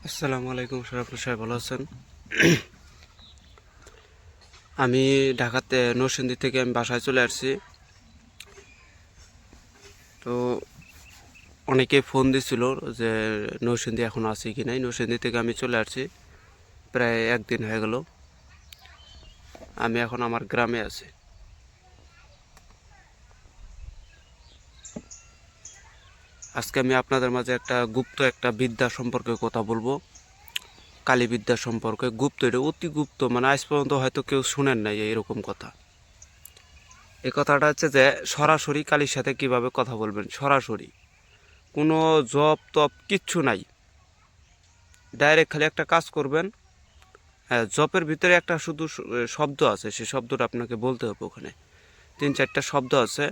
আসসালামু আলাইকুম স্যার, আপনার সবাই ভালো আছেন? আমি ঢাকাতে নরসিংদী থেকে আমি বাসায় চলে আসছি। তো অনেকে ফোন দিছিল যে নরসিংদী এখন আছি কি নাই। নরসিংদী থেকে আমি চলে আসছি, প্রায় একদিন হয়ে গেল। আমি এখন আমার গ্রামে আছি। আজকে আমি আপনাদের মাঝে গুপ্ত একটা বিদ্যা সম্পর্কে কথা বলবো। কালী বিদ্যা সম্পর্কে গুপ্ত, এটা অতি গুপ্ত, মানে আজ পর্যন্ত হয়তো কেউ শুনেন নাই এরকম কথা। এই কথাটা হচ্ছে যে সরাসরি কালীর সাথে কিভাবে কথা বলবেন। সরাসরি কোনো জপ তপ কিচ্ছু নাই, ডাইরেক্ট খালি একটা কাজ করবেন। হ্যাঁ, জপের ভিতরে একটা শুধু শব্দ আছে, সেই শব্দটা আপনাকে বলতে হবে। ওখানে 3-4টা শব্দ আছে,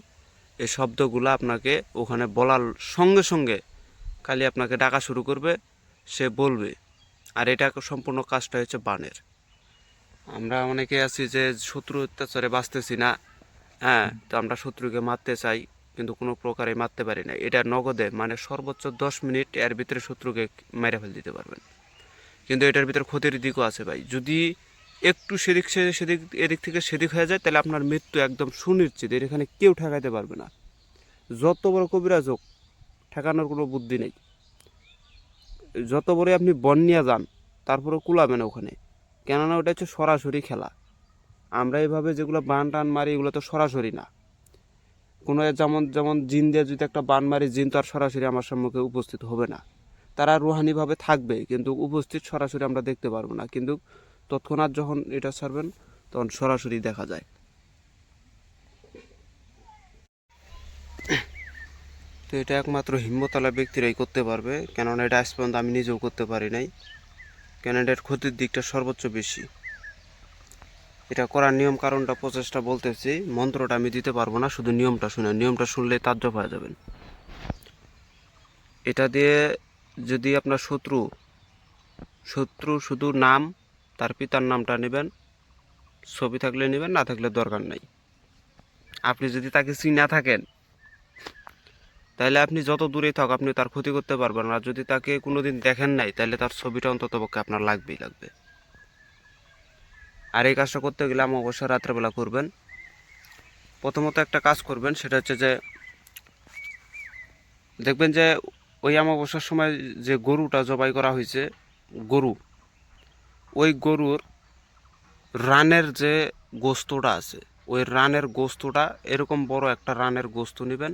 এই শব্দগুলো আপনাকে ওখানে বলার সঙ্গে সঙ্গে খালি আপনাকে ডাকা শুরু করবে, সে বলবে। আর এটা সম্পূর্ণ কাজটা হচ্ছে বানের। আমরা অনেকে আছি যে শত্রু অত্যাচারে বাঁচতেছি না, হ্যাঁ, তো আমরা শত্রুকে মারতে চাই কিন্তু কোনো প্রকারে মারতে পারি না। এটা নগদে, মানে সর্বোচ্চ 10 মিনিট এর ভিতরে শত্রুকে মেরে ফেল দিতে পারবেন। কিন্তু এটার ভিতরে ক্ষতির দিকও আছে ভাই। যদি একটু সেদিক এদিক থেকে সেদিক হয়ে যায়, তাহলে আপনার মৃত্যু একদম সুনিশ্চিত। এখানে কেউ ঠেকাইতে পারবে না, যত বড় কবিরাজ হোক, ঠেকানোর কোনো বুদ্ধি নেই। যত বড় আপনি বন নিয়ে যান, তারপরে কুলাবে না ওখানে, কেননা ওটা হচ্ছে সরাসরি খেলা। আমরা এইভাবে যেগুলো বান টান মারি, এগুলো তো সরাসরি না। কোনো যেমন যেমন জিন দিয়ে যদি একটা বান মারি, জিন তো আর সরাসরি আমার সম্মুখে উপস্থিত হবে না। তারা রুহানিভাবে থাকবে, কিন্তু উপস্থিত সরাসরি আমরা দেখতে পারবো না। কিন্তু তৎক্ষণাৎ যখন এটা ছাড়বেন, তখন সরাসরি দেখা যায়। তো এটা একমাত্র হিম্মতওয়ালা ব্যক্তিরাই করতে পারবে, কেননা এটা আজ পর্যন্ত আমি নিজেও করতে পারি নাই। কেন, এটার ক্ষতির দিকটা সর্বোচ্চ বেশি। এটা করার নিয়ম কারণটা প্রচেষ্টা বলতেছি, মন্ত্রটা আমি দিতে পারবো না, শুধু নিয়মটা শুনে, নিয়মটা শুনলেই তাজ্জব হয়ে যাবেন। এটা দিয়ে যদি আপনার শত্রু শত্রু শুধু নাম, তার পিতার নামটা নেবেন, ছবি থাকলে নেবেন, না থাকলে দরকার নাই। আপনি যদি তাকে চিনা থাকেন, তাহলে আপনি যত দূরেই থাক, আপনি তার ক্ষতি করতে পারবেন। আর যদি তাকে কোনোদিন দেখেন নাই, তাহলে তার ছবিটা অন্তত পক্ষে আপনার লাগবেই লাগবে। আর এই কাজটা করতে গেলে অবশ্যই রাত্রেবেলা করবেন। প্রথমত একটা কাজ করবেন, সেটা হচ্ছে যে দেখবেন যে ওই অমাবস্যার সময় যে গরুটা জবাই করা হয়েছে, গরু, ওই গরুর রানের যে গোস্তটা আছে, ওই রানের গোস্তটা, এরকম বড় একটা রানের গোস্ত নেবেন।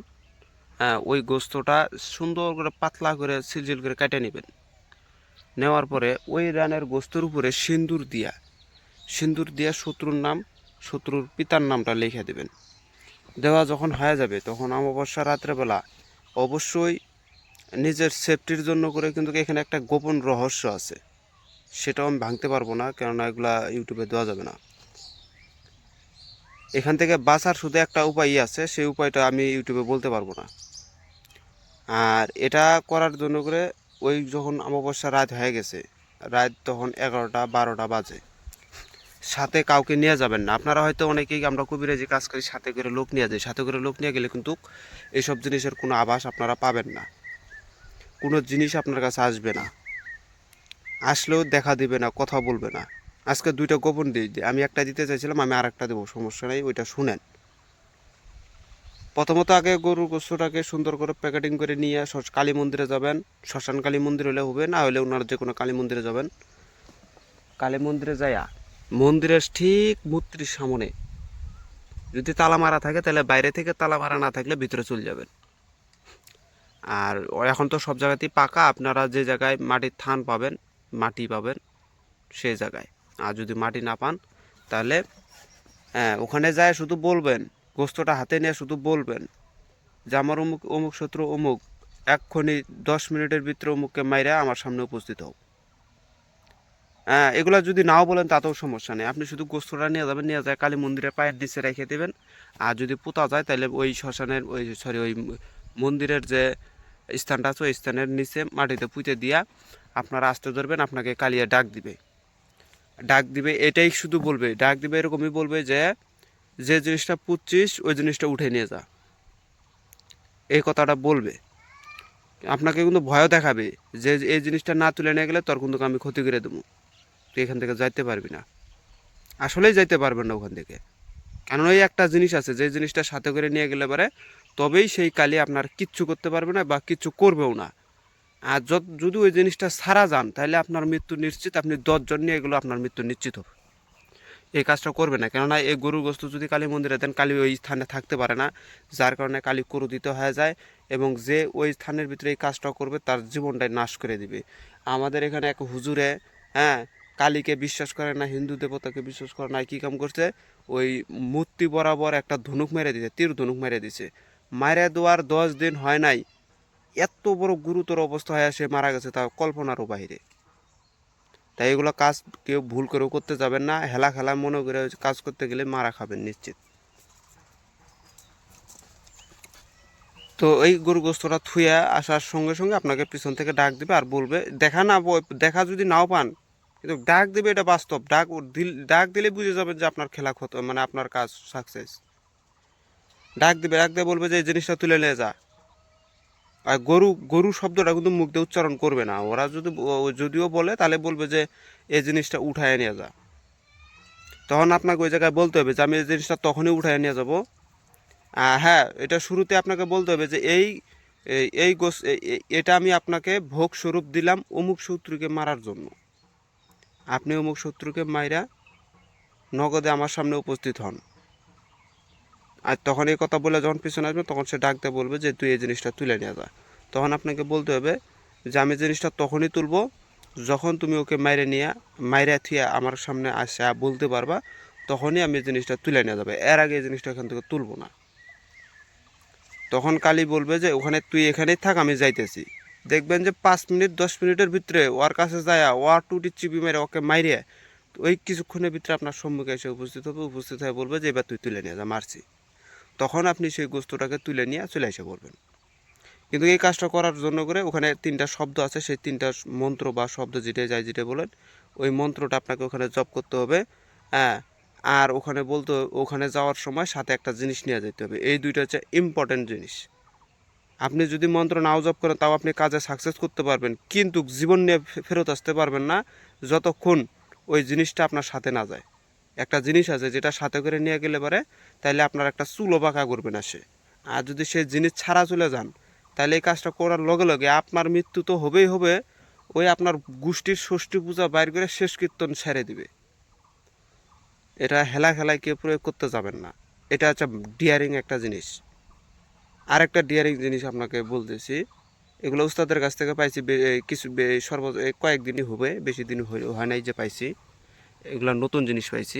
হ্যাঁ, ওই গোস্তটা সুন্দর করে পাতলা করে সিজিল করে কেটে নেবেন। নেওয়ার পরে ওই রানের গোস্তর উপরে সিন্দুর দিয়া শত্রুর নাম, শত্রুর পিতার নামটা লিখে দেবেন। দেওয়া যখন হয়ে যাবে, তখন অমাবস্যা রাত্রেবেলা অবশ্যই নিজের সেফটির জন্য করে, কিন্তু এখানে একটা গোপন রহস্য আছে, সেটাও আমি ভাঙতে পারবো না, কেননা এগুলা ইউটিউবে দেওয়া যাবে না। এখান থেকে বাঁচার শুধু একটা উপায়ই আছে, সেই উপায়টা আমি ইউটিউবে বলতে পারবো না। আর এটা করার জন্য করে, ওই যখন অমাবস্যা রাত হয়ে গেছে, রাত তখন 11টা 12টা বাজে, সাথে কাউকে নিয়ে যাবেন না। আপনারা হয়তো অনেকেই, আমরা কবিরাজি কাজ করি, সাথে করে লোক নিয়ে যাই। সাথে করে লোক নিয়ে গেলে কিন্তু এইসব জিনিসের কোনো আভাস আপনারা পাবেন না, কোনো জিনিস আপনার কাছে আসবে না, আসলেও দেখা দিবে না, কথা বলবে না। আজকে 2টা গোপন দিয়ে দিই, আমি একটা দিতে চাইছিলাম, আমি আর একটা দেবো, সমস্যা নেই, ওইটা শুনেন। প্রথমত আগে গরুর গোস্তটাকে সুন্দর করে প্যাকেটিং করে নিয়ে কালী মন্দিরে যাবেন। শ্মশান কালী মন্দির হলে হবে, না হলে ওনার যে কোনো কালী মন্দিরে যাবেন। কালী মন্দিরে যাইয়া মন্দিরের ঠিক মূর্তির সামনে যদি তালা মারা থাকে, তাহলে বাইরে থেকে, তালা মারা না থাকলে ভিতরে চলে যাবেন। আর এখন তো সব জায়গাতেই পাকা, আপনারা যে জায়গায় মাটির থান পাবেন, মাটি পাবেন, সেই জায়গায়। আর যদি মাটি না পান, তাহলে হ্যাঁ, ওখানে যায় শুধু বলবেন, গোস্তটা হাতে নিয়ে শুধু বলবেন যে আমার অমুক অমুক শত্রু অমুক, এক্ষুনি 10 মিনিটের ভিতরে অমুককে মাইরা আমার সামনে উপস্থিত হোক। হ্যাঁ, এগুলা যদি নাও বলেন তাতেও সমস্যা নেই, আপনি শুধু গোস্তটা নিয়ে যাবেন, নিয়ে যায় কালী মন্দিরের পায়ের নিচে রেখে দেবেন। আর যদি পোতা যায়, তাহলে ওই শ্মশানের ওই মন্দিরের যে স্থানটা আছে, ওই স্থানের নিচে মাটিতে পুঁতে দিয়া আপনারা আসতে ধরবেন, আপনাকে কালিয়া ডাক দিবে, এটাই শুধু বলবে, ডাক দিবে এরকমই বলবে যে যে জিনিসটা পুঁতছিস, ওই জিনিসটা উঠে নিয়ে যা, এই কথাটা বলবে। আপনাকে কিন্তু ভয়ও দেখাবে যে এই জিনিসটা না তুলে নিয়ে গেলে তোর কিন্তু আমি ক্ষতি করে দেবো, তুই এখান থেকে যাইতে পারবি না। আসলেই যাইতে পারবেন না ওখান থেকে, কারণ ওই একটা জিনিস আছে যে জিনিসটা সাথে করে নিয়ে গেলে পারে তবেই সেই কালি আপনার কিচ্ছু করতে পারবে না বা কিচ্ছু করবেও না। আর যদি ওই জিনিসটা ছাড়া যান তাহলে আপনার মৃত্যু নিশ্চিত, আপনি 10 জন নিয়ে গেলেও আপনার মৃত্যু নিশ্চিত হবে। এই কাজটা করবে না, কেননা এই গরুর গোস্ত যদি কালী মন্দিরে দেন কালী ওই স্থানে থাকতে পারে না, যার কারণে কালী ক্রোধিত হয়ে যায় এবং যে ওই স্থানের ভিতরে এই কাজটা করবে তার জীবনটাই নাশ করে দিবে। আমাদের এখানে এক হুজুরে, হ্যাঁ, কালীকে বিশ্বাস করে না, হিন্দু দেবতাকে বিশ্বাস করে না, কী কাম করছে, ওই মূর্তি বরাবর একটা ধনুক মেরে দিছে, তীর ধনুক মেরে দিছে। মারে দেওয়ার 10 দিন হয় নাই, এত বড় গুরুতর অবস্থা হয়ে সে মারা গেছে, তা কল্পনারও বাইরে। তাই এগুলো কাজ কেউ ভুল করেও করতে যাবেন না, হেলা খেলা মনে করে কাজ করতে গেলে মারা খাবেন নিশ্চিত। তো এই গরু গোস্তটা থুয়ে আসার সঙ্গে সঙ্গে আপনাকে পিছন থেকে ডাক দিবে আর বলবে, দেখা না দেখা যদি নাও পান কিন্তু ডাক দিবে, এটা বাস্তব। ডাক দিলে বুঝে যাবেন যে আপনার খেলা মানে আপনার কাজ সাকসেস। ডাক দিয়ে বলবে যে এই জিনিসটা তুলে নিয়ে যা। আর গরু শব্দটা কিন্তু মুখ দিয়ে উচ্চারণ করবে না, ওরা যদিও বলে তাহলে বলবে যে এই জিনিসটা উঠায় নিয়ে যা। তখন আপনাকে ওই জায়গায় বলতে হবে যে আমি এই জিনিসটা তখনই উঠায় নিয়ে যাব। হ্যাঁ, এটা শুরুতে আপনাকে বলতে হবে যে এটা আমি আপনাকে ভোগ স্বরূপ দিলাম অমুক শত্রুকে মারার জন্য, আপনি অমুক শত্রুকে মাইরা নগদে আমার সামনে উপস্থিত হন। আর তখন এই কথা বলে যখন পিছনে আসবে তখন সে ডাকতে বলবে যে তুই এই জিনিসটা তুলে নিয়ে যা। তখন আপনাকে বলতে হবে যে আমি জিনিসটা তখনই তুলব যখন তুমি ওকে মাইরে থিয়া আমার সামনে আসে বলতে পারবা, তখনই আমি জিনিসটা তুলে নিয়ে যাবে, এর আগে এই জিনিসটা এখান থেকে তুলব না। তখন কালী বলবে যে ওখানে তুই এখানেই থাক, আমি যাইতেছি। দেখবেন যে 5 মিনিট 10 মিনিটের ভিতরে ওর কাছে যায় ওর টুটি চিপি মেরে ওকে মাইরে ওই কিছুক্ষণের ভিতরে আপনার সম্মুখে এসে উপস্থিত হবে, উপস্থিত হয়ে বলবে যে এবার তুই তুলে নিয়ে যা, মারছি। তখন আপনি সেই গোস্তটাকে তুলে নিয়ে চলে এসে পড়বেন। কিন্তু এই কাজটা করার জন্য করে ওখানে 3টা শব্দ আছে, সেই 3টা মন্ত্র বা শব্দ যেটা বলেন ওই মন্ত্রটা আপনাকে ওখানে জপ করতে হবে। হ্যাঁ, আর ওখানে যাওয়ার সময় সাথে একটা জিনিস নিয়ে যেতে হবে। এই দুইটা হচ্ছে ইম্পর্টেন্ট জিনিস। আপনি যদি মন্ত্র নাও জপ করেন তাও আপনি কাজে সাকসেস করতে পারবেন, কিন্তু জীবন নিয়ে ফেরত আসতে পারবেন না যতক্ষণ ওই জিনিসটা আপনার সাথে না যায়। একটা জিনিস আছে যেটা সাথে করে নিয়ে গেলে পারে তাহলে আপনার একটা চুলও বাঁকা করবে না সে। আর যদি সেই জিনিস ছাড়া চলে যান তাহলে এই কাজটা করার লগে লগে আপনার মৃত্যু তো হবেই হবে, ওই আপনার গোষ্ঠীর ষষ্ঠী পূজা বাইর করে শেষ কীর্তন ছেড়ে দিবে। এটা হেলা খেলায় কেউ প্রয়োগ করতে যাবেন না, এটা হচ্ছে ডিয়ারিং একটা জিনিস। আরেকটা ডিয়ারিং জিনিস আপনাকে বলতেছি, এগুলো উস্তাদের কাছ থেকে পাইছি, কয়েকদিনই হবে, বেশি দিন হয় নাই যে পাইছি। এগুলা নতুন জিনিস পাইছি,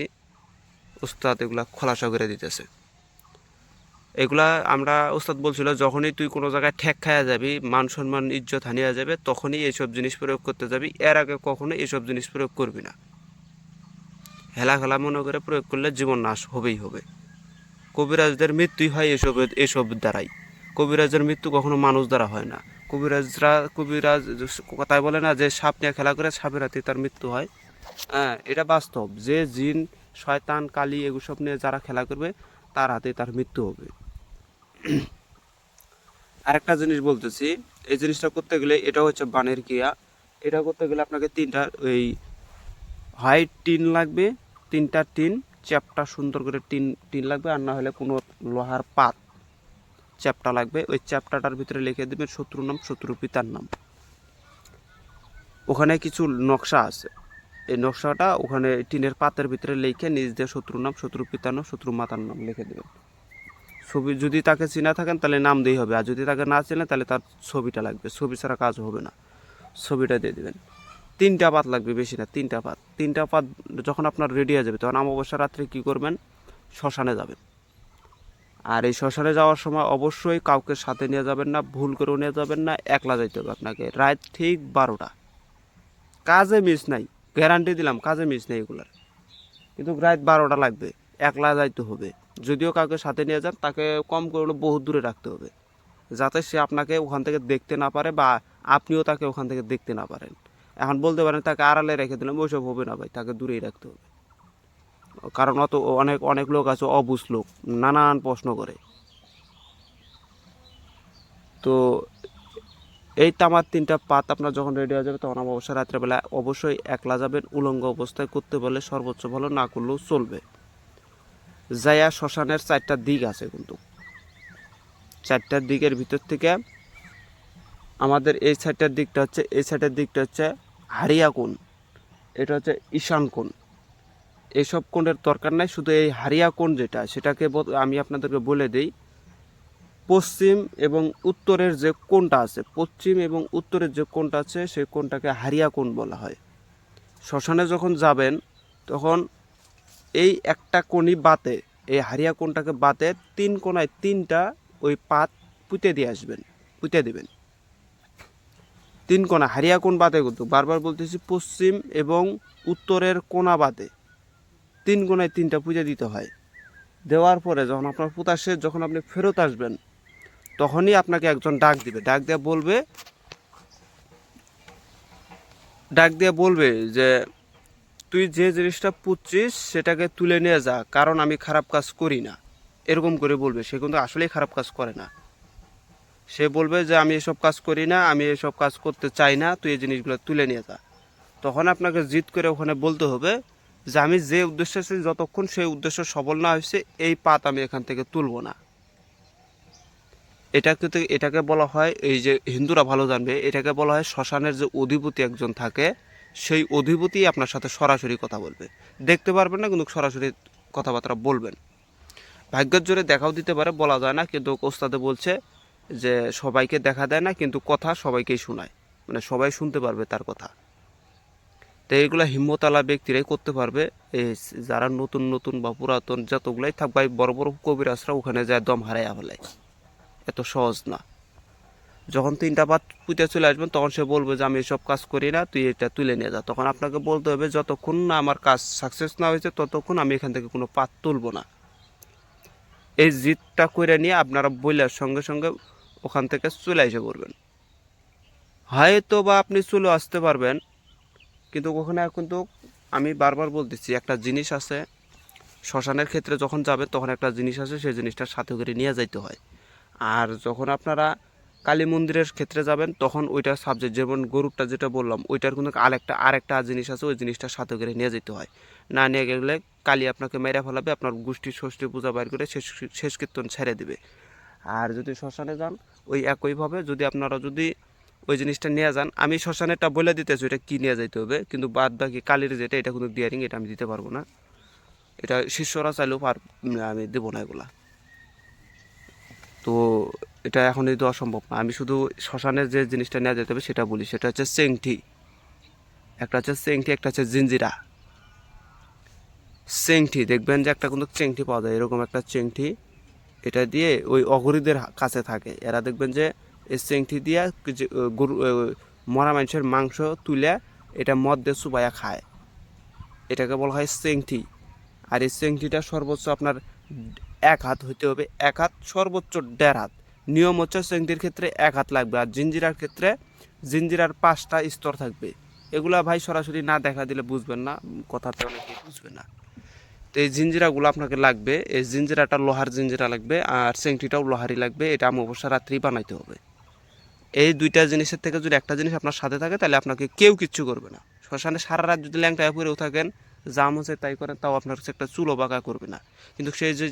উস্তাদ এগুলা খোলাসা করে দিতেছে। এগুলা আমরা উস্তাদ বলছিল যখনই তুই কোনো জায়গায় ঠেক খাওয়া যাবি, মান সম্মান ইজ্জত হানিয়া যাবে, তখনই এইসব জিনিস প্রয়োগ করতে যাবি, এর আগে কখনো এইসব জিনিস প্রয়োগ করবি না। হেলা খেলা মনে করে প্রয়োগ করলে জীবন নাশ হবেই হবে। কবিরাজদের মৃত্যুই হয় এসব দ্বারাই। কবিরাজের মৃত্যু কখনো মানুষ দ্বারা হয় না। কবিরাজ কথায় বলে না যে সাপ নিয়ে খেলা করে সাপের হাতে তার মৃত্যু হয়। হ্যাঁ, এটা বাস্তব, যে জিন শয়তান কালী এগুসব নিয়ে যারা খেলা করবে তার হাতে তার মৃত্যু হবে। আরেকটা জিনিস বলতেছি, এই জিনিসটা করতে গেলে এটা হচ্ছে বানের ক্রিয়া। এটা করতে গেলে আপনাকে 3টা ওই হোয়াইট টিন লাগবে, 3টা টিন চ্যাপটা সুন্দর করে টিন লাগবে, আর না হলে কোনো লোহার পাত চ্যাপটা লাগবে। ওই চ্যাপটাটার ভিতরে লিখে দেবেন শত্রুর নাম, শত্রুর পিতার নাম। ওখানে কিছু নকশা আছে, এই নকশাটা ওখানে টিনের পাতের ভিতরে লিখে নিজ দিয়ে শত্রুর নাম, শত্রুর পিতার নাম, শত্রুর মাতার নাম লিখে দেবেন। ছবি যদি তাকে চিনা থাকেন তাহলে নাম দিয়ে হবে, আর যদি তাকে না চেনেন তাহলে তার ছবিটা লাগবে, ছবি ছাড়া কাজ হবে না, ছবিটা দিয়ে দেবেন। 3টা পাত লাগবে, বেশি না, 3টা পাত যখন আপনার রেডি হয়ে যাবে তখন অমাবস্যা রাত্রে কী করবেন, শ্মশানে যাবেন। আর এই শ্মশানে যাওয়ার সময় অবশ্যই কাউকে সাথে নিয়ে যাবেন না, ভুল করেও নিয়ে যাবেন না, একলা যাইতে হবে আপনাকে। রাত ঠিক 12টা, কাজে মিস নাই, গ্যারান্টি দিলাম কাজে মিস নেই এগুলার, কিন্তু রাত 12টা লাগবে, একলা যাইতে হবে। যদিও কাউকে সাথে নিয়ে যান তাকে কম করে বহুত দূরে রাখতে হবে, যাতে সে আপনাকে ওখান থেকে দেখতে না পারে বা আপনিও তাকে ওখান থেকে দেখতে না পারেন। এখন বলতে পারেন তাকে আড়ালে রেখে দিলাম, ওইসব হবে না ভাই, তাকে দূরেই রাখতে হবে। কারণ অনেক অনেক লোক আছে অবুঝ লোক, নানান প্রশ্ন করে। তো এই তামার 3টা পাত আপনার যখন রেডি হয়ে যাবে তখন অবশ্যই রাত্রেবেলা অবশ্যই একলা যাবেন, উলঙ্গ অবস্থায় করতে বলে সর্বোচ্চ ভালো, না করলেও চলবে। যাইয়া শ্মশানের 4টা দিক আছে, কিন্তু 4টার দিকের ভিতর থেকে আমাদের এই সাইডটার দিকটা হচ্ছে, এই সাইডের দিকটা হচ্ছে হারিয়া কোণ, এটা হচ্ছে ঈশান কোণ। এইসব কোণের দরকার নাই, শুধু এই হারিয়া কোণ যেটা সেটাকে আমি আপনাদেরকে বলে দিই। পশ্চিম এবং উত্তরের যে কোণটা আছে, পশ্চিম এবং উত্তরের যে কোণটা আছে সেই কোণটাকে হারিয়া কোণ বলা হয়। শ্মশানে যখন যাবেন তখন এই একটা কোণই বাতে, এই হারিয়া কোণটাকে বাতে 3 কোণায় 3টা ওই পাত পুঁতে দিয়ে আসবেন, পুঁতে দেবেন 3 কোণা হারিয়া কোণ বাতে, কিন্তু বারবার বলতেছি পশ্চিম এবং উত্তরের কোণা বাতে 3 কোণায় 3টা পুঁতে দিতে হয়। দেওয়ার পরে যখন আপনার পুঁতা শেষ, যখন আপনি ফেরত আসবেন তখনই আপনাকে একজন ডাক দিবে, ডাক দিয়ে বলবে যে তুই যে জিনিসটা পুঁতছিস সেটাকে তুলে নিয়ে যা, কারণ আমি খারাপ কাজ করি না, এরকম করে বলবে। সে কিন্তু আসলেই খারাপ কাজ করে না, সে বলবে যে আমি এসব কাজ করি না, আমি এসব কাজ করতে চাই না, তুই এই জিনিসগুলো তুলে নিয়ে যা। তখন আপনাকে জিদ করে ওখানে বলতে হবে যে আমি যে উদ্দেশ্যে আছি, যতক্ষণ সেই উদ্দেশ্য সফল না হয়েছে এই পাত আমি এখান থেকে তুলব না। এটাকে বলা হয়, এই যে হিন্দুরা ভালো জানবে, এটাকে বলা হয় শ্মশানের যে অধিপতি একজন থাকে, সেই অধিপতি আপনার সাথে সরাসরি কথা বলবে। দেখতে পারবেন না, কিন্তু সরাসরি কথাবার্তা বলবেন। ভাগ্যের জোরে দেখাও দিতে পারে, বলা যায় না, কিন্তু ওস্তাদে বলছে যে সবাইকে দেখা দেয় না, কিন্তু কথা সবাইকেই শোনায়, মানে সবাই শুনতে পারবে তার কথা। তো এইগুলো হিম্মতওয়ালা ব্যক্তিরাই করতে পারবে। এই যারা নতুন নতুন বা পুরাতন যতগুলাই থাক ভাই, বড় বড় কবিরাজরা ওখানে যায় দম হারাইয়া ফেলায়, এত সহজ না। যখন 3টা পাত পুঁতে চলে আসবেন তখন সে বলবে যে আমি এসব কাজ করি না, তুই এটা তুলে নিয়ে যা। তখন আপনাকে বলতে হবে যতক্ষণ না আমার কাজ সাকসেস না হয়েছে ততক্ষণ আমি এখান থেকে কোনো পাত তুলব না। এই জিতটা করে নিয়ে আপনারা বইলার সঙ্গে সঙ্গে ওখান থেকে চলে এসে পড়বেন। হয়তো বা আপনি চলে আসতে পারবেন, কিন্তু ওখানে কিন্তু আমি বারবার বলতেছি একটা জিনিস আছে, শ্মশানের ক্ষেত্রে যখন যাবে তখন একটা জিনিস আছে, সেই জিনিসটার সাথে করে নিয়ে যাইতে হয়। আর যখন আপনারা কালী মন্দিরের ক্ষেত্রে যাবেন তখন ওইটার সাবজেক্ট, যেমন গরুরটা যেটা বললাম ওইটার কিন্তু আরেকটা জিনিস আছে, ওই জিনিসটার সাথে করে নিয়ে যেতে হয়। না নিয়ে গেলে কালী আপনাকে মেরে ফেলাবে, আপনার গোষ্ঠী ষষ্ঠী পূজা বাইর করে শেষ কীর্তন ছেড়ে দেবে। আর যদি শ্মশানে যান ওই একইভাবে, যদি আপনারা ওই জিনিসটা নিয়ে যান, আমি শ্মশানেরটা বলে দিতেছি এটা কী নিয়ে যেতে হবে, কিন্তু বাদ বাকি কালীর যেটা, এটা কিন্তু ডিয়ারিং, এটা আমি দিতে পারবো না, এটা শিষ্যরা চাইলেও আমি দেবো না এগুলা। তো এটা এখনই দেওয়া সম্ভব না। আমি শুধু শ্মশানের যে জিনিসটা নেওয়া যেতে হবে সেটা বলি, সেটা হচ্ছে চেংঠি, একটা হচ্ছে চেংঠি, একটা হচ্ছে জিঞ্জিরা। চেংঠি দেখবেন যে একটা কিন্তু চেংঠি পাওয়া যায়, এরকম একটা চেংঠি, এটা দিয়ে ওই অঘরীদের কাছে থাকে, এরা দেখবেন যে এই চেংঠি দিয়ে গরু মরা মানুষের মাংস তুলে এটা মদ দিয়ে চুবাইয়া খায়, এটাকে বলা হয় চেংঠি। আর এই চেংঠিটা সর্বোচ্চ আপনার 1 হাত হইতে হবে, 1 হাত, সর্বোচ্চ 1.5 হাত। নিয়ম হচ্ছে চেংটির ক্ষেত্রে 1 হাত লাগবে, আর জিঞ্জিরার ক্ষেত্রে জিঞ্জিরার 5টা স্তর থাকবে। এগুলা ভাই সরাসরি না দেখা দিলে বুঝবেন না, কথাতে অনেকেই বুঝবে না। তো এই জিঞ্জিরাগুলো আপনাকে লাগবে, এই জিঞ্জিরাটা লোহার জিঞ্জিরা লাগবে, আর চেংটিটাও লোহারই লাগবে, এটা অমাবস্যা রাত্রি বানাইতে হবে। এই 2টা জিনিসের থেকে যদি একটা জিনিস আপনার সাথে থাকে তাহলে আপনাকে কেউ কিচ্ছু করবে না। শ্মশানে সারা রাত যদি ল্যাংটায় পরেও থাকেন, জাম হচ্ছে তাই করেন, তাও আপনার কাছে একটা চুলো বাঁকা করবে না। কিন্তু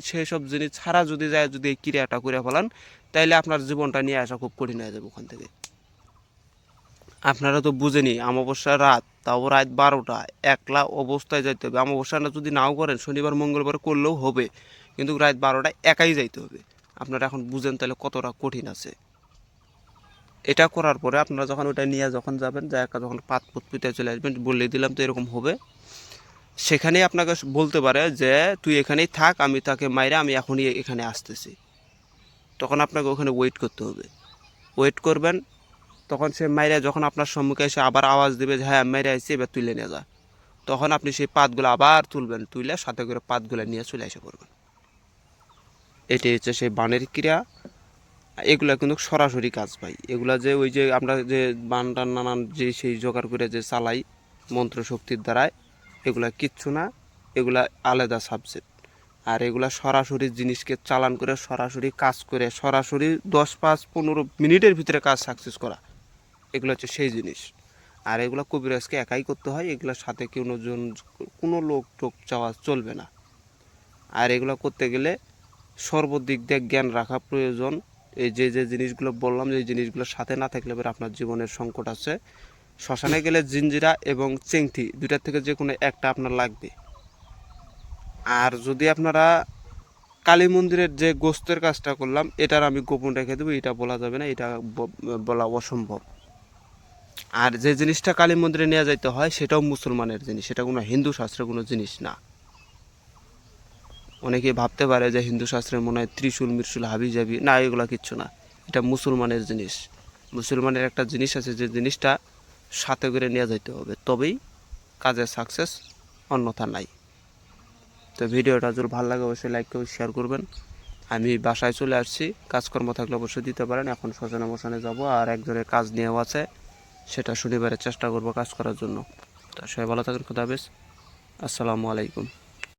সেই সব জিনিস ছাড়া যদি যায়, যদি এই ক্রিয়াটা করে ফেলান, তাইলে আপনার জীবনটা নিয়ে আসা খুব কঠিন হয়ে যাবে ওখান থেকে। আপনারা তো বুঝেনি, অমাবস্যার রাত, তাও রাত 12টা, একলা অবস্থায় যাইতে হবে। অমাবস্যাটা যদি নাও করেন, শনিবার মঙ্গলবার করলেও হবে, কিন্তু রাত 12টায় একাই যাইতে হবে। আপনারা এখন বুঝেন তাহলে কতটা কঠিন আছে। এটা করার পরে আপনারা যখন ওটা নিয়ে যখন যাবেন, যখন পাত পুঁতে চলে আসবেন, বলে দিলাম তো এরকম হবে, সেখানেই আপনাকে বলতে পারে যে তুই এখানেই থাক, আমি তাকে মাইরা আমি এখনই এখানে আসতেছি। তখন আপনাকে ওখানে ওয়েট করতে হবে, ওয়েট করবেন। তখন সে মাইরা যখন আপনার সম্মুখে এসে আবার আওয়াজ দেবে যে হ্যাঁ মাইরা আসছি, এবার তুলে নিয়ে যা, তখন আপনি সেই পাতগুলো আবার তুলবেন, তুলে সাথে করে পাতগুলো নিয়ে চলে এসে পড়বেন। এটাই হচ্ছে সেই বানের ক্রিয়া। এগুলা কিন্তু সরাসরি কাজ ভাই, এগুলা যে ওই যে আমরা যে বানটান নানান যে সেই জোগাড় করে যে চালাই মন্ত্র শক্তির দ্বারায়, এগুলা কিচ্ছু না, এগুলা আলাদা সাবজেক্ট। আর এগুলা সরাসরি জিনিসকে চালান করে, সরাসরি কাজ করে, সরাসরি 10, 5, 15 মিনিটের ভিতরে কাজ সাকসেস করা, এগুলো হচ্ছে সেই জিনিস। আর এগুলো কবিরাজকে একাই করতে হয়, এগুলোর সাথে কোনো লোক টোক চাওয়া চলবে না। আর এগুলো করতে গেলে সর্বদিক দিয়ে জ্ঞান রাখা প্রয়োজন। এই যে জিনিসগুলো বললাম, যে জিনিসগুলোর সাথে না থাকলে এবার আপনার জীবনের সংকট আছে। শ্মশানে গেলে জিঞ্জিরা এবং চেংথি দুইটার থেকে যে কোনো একটা আপনার লাগবে। আর যদি আপনারা কালী মন্দিরের যে গোস্তের কাজটা করলাম, এটার আমি গোপন রেখে দেবো, এটা বলা যাবে না, এটা বলা অসম্ভব। আর যে জিনিসটা কালী মন্দিরে নিয়ে যাইতে হয় সেটাও মুসলমানের জিনিস, এটা কোনো হিন্দু শাস্ত্রের কোনো জিনিস না। অনেকে ভাবতে পারে যে হিন্দু শাস্ত্রে মনে হয় ত্রিশূল মিরশুল হাবি যাবি, না এগুলো কিচ্ছু না, এটা মুসলমানের জিনিস। মুসলমানের একটা জিনিস আছে, যে জিনিসটা সাথে করে নিয়ে যাইতে হবে, তবেই কাজের সাকসেস, অন্যথা নাই। তো ভিডিওটা যদি ভালো লাগে অবশ্যই লাইক করে শেয়ার করবেন। আমি বাসায় চলে আসছি, কাজকর্ম থাকলে অবশ্যই দিতে পারেন। এখন শ্মশানে যাব, আর একজনের কাজ নিয়েও আছে, সেটা শনিবারে চেষ্টা করব কাজ করার জন্য। তো সবাই ভালো থাকেন, খুদা হাফেজ, আসসালামু আলাইকুম।